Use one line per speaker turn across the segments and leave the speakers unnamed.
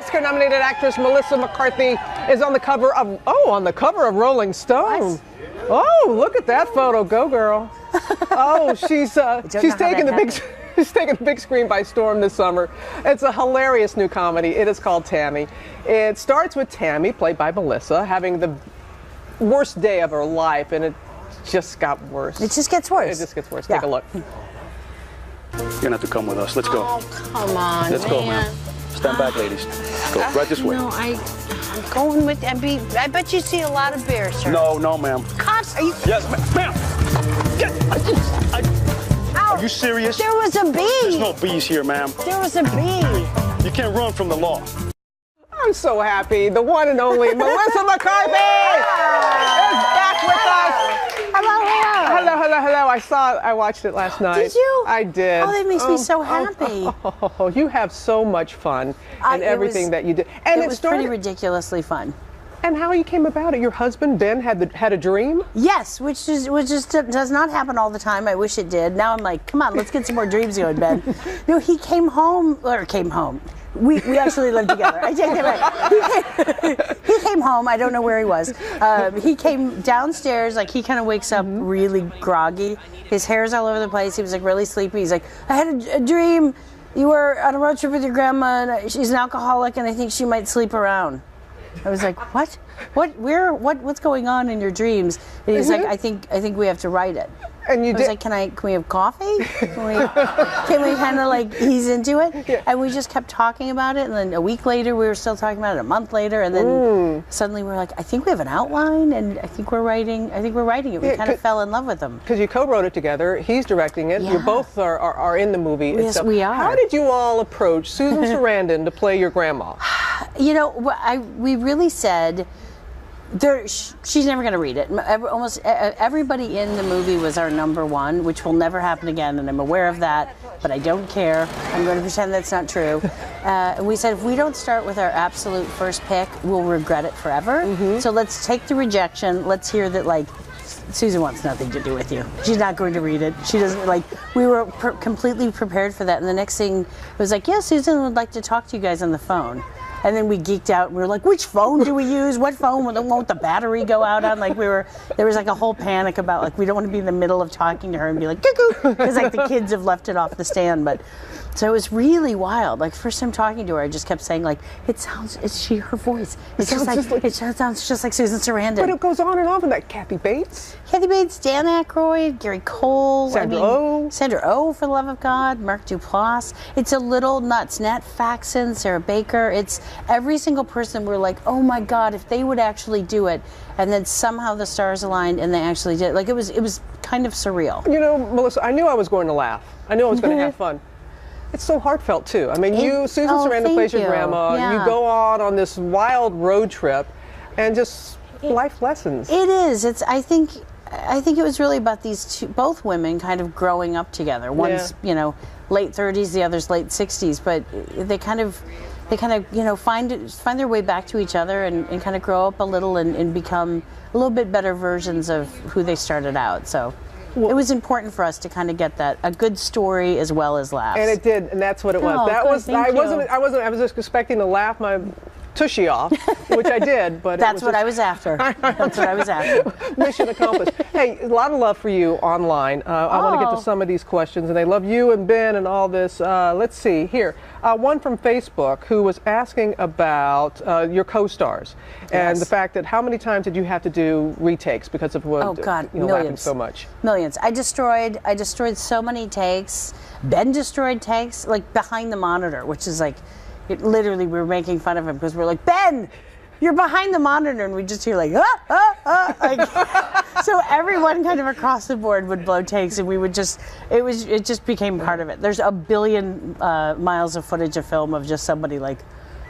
Oscar-nominated actress Melissa McCarthy is on the cover of Rolling Stone. What? Oh, look at that photo. Go, girl. Oh, she's taking the big screen by storm this summer. It's a hilarious new comedy. It is called Tammy. It starts with Tammy, played by Melissa, having the worst day of her life, and it just got worse.
It just gets worse.
It just gets worse. Take a look.
You're gonna have to come with us. Let's go.
Oh, come on,
Let's go, man. Stand back, ladies. Go right this way.
No, I'm going with. I bet you see a lot of bears, sir.
No, ma'am.
Cops, are you?
Yes, ma'am. Are you serious?
There was a bee.
There's no bees here, ma'am.
There was a bee.
You can't run from the law.
I'm so happy. The one and only Melissa McCarthy is back with us.
Hello.
I watched it last night.
Did you?
I did.
Oh, that makes me so happy.
Oh, you have so much fun in everything that you do.
And it was pretty ridiculously fun.
And how you came about it? Your husband Ben had a dream?
Yes, which just does not happen all the time. I wish it did. Now I'm like, come on, let's get some more dreams going, Ben. No, he came home. We actually lived together. I take that back. He came home. I don't know where he was. He came downstairs. Like, he kind of wakes up really groggy. His hair's all over the place. He was like really sleepy. He's like, I had a dream. You were on a road trip with your grandma, and she's an alcoholic, and I think she might sleep around. I was like, what? What's going on in your dreams? And he's like, I think we have to write it.
And you
I was like, can we have coffee? Can we kind of like ease into it?
Yeah.
And we just kept talking about it. And then a week later, we were still talking about it. A month later, and then suddenly we were like, I think we have an outline, and I think we're writing it. We kind of fell in love with him.
Because you co-wrote it together. He's directing it.
Yeah.
You both are in the movie.
Yes, we are.
How did you all approach Susan Sarandon to play your grandma?
You know, we really said, she's never going to read it. Almost everybody in the movie was our number one, which will never happen again, and I'm aware of that, but I don't care. I'm going to pretend that's not true. We said, if we don't start with our absolute first pick, we'll regret it forever. So let's take the rejection. Let's hear that, like, Susan wants nothing to do with you. She's not going to read it. She doesn't, like, we were completely prepared for that. And the next thing was like, yeah, Susan would like to talk to you guys on the phone. And then we geeked out and we were like, which phone do we use? What phone won't the battery go out on? Like, there was like a whole panic about, like, we don't want to be in the middle of talking to her and be like, cuckoo, because like the kids have left it off the stand. But so it was really wild. Like, first time talking to her, I just kept saying, like, her voice. It sounds just like Susan Sarandon.
But it goes on and on with that. Kathy Bates,
Dan Aykroyd, Gary Cole,
Sandra Oh,
for the love of God, Mark Duplass. It's a little nuts. Nat Faxon, Sarah Baker. It's every single person. We're like, oh my God, if they would actually do it, and then somehow the stars aligned and they actually did. Like, it was kind of surreal.
You know, Melissa, I knew I was going to laugh. I knew I was going to have fun. It's so heartfelt too. I mean, Susan Sarandon plays your grandma. Yeah. You go on this wild road trip, and just life lessons.
It is. I think it was really about both women kind of growing up together. One's late 30s, the other's late 60s, but they kind of find their way back to each other and kind of grow up a little and become a little bit better versions of who they started out. So. It was important for us to kind of get a good story as well as laughs.
And it did, and that's what it was. I was just expecting to laugh my tushy off, which I did, but
that's what I was after. That's what I was after.
Mission accomplished. Hey, a lot of love for you online. I want to get to some of these questions, and they love you and Ben and all this. Let's see here. One from Facebook who was asking about your co-stars and the fact that how many times did you have to do retakes because of what laughing so much?
Millions. I destroyed so many takes. Ben destroyed takes, like behind the monitor, which is like, literally we were making fun of him because we're like, Ben, you're behind the monitor, and we just hear like, like, so everyone kind of across the board would blow takes, and we would it just became part of it. There's a billion miles of footage of film of just somebody like,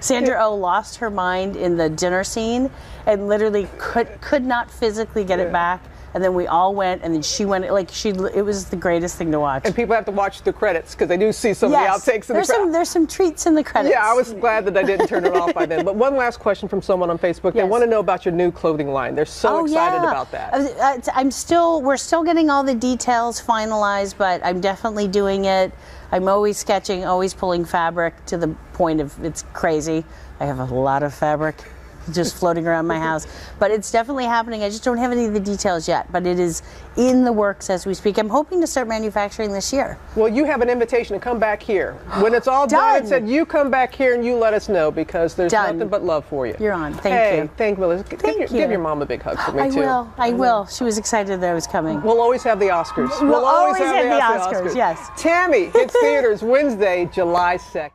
Sandra Oh lost her mind in the dinner scene and literally could not physically get it back and then we all went, and then she went. Like it was the greatest thing to watch.
And people have to watch the credits because they do see some of the outtakes in the credits.
There's some treats in the credits.
Yeah, I was glad that I didn't turn it off by then. But one last question from someone on Facebook. They want to know about your new clothing line. They're so excited about that.
We're still getting all the details finalized, but I'm definitely doing it. I'm always sketching, always pulling fabric to the point of it's crazy. I have a lot of fabric just floating around my house, but it's definitely happening. I just don't have any of the details yet, but it is in the works as we speak. I'm hoping to start manufacturing this year.
Well, you have an invitation to come back here. When it's all done, it said you come back here and you let us know because there's nothing but love for you.
You're on. Thank you.
Thank Willis. Give your mom a big hug for me, too.
I will. She was excited that I was coming.
We'll always have the Oscars.
We'll always have the Oscars, yes.
Tammy hits theaters Wednesday, July 2nd.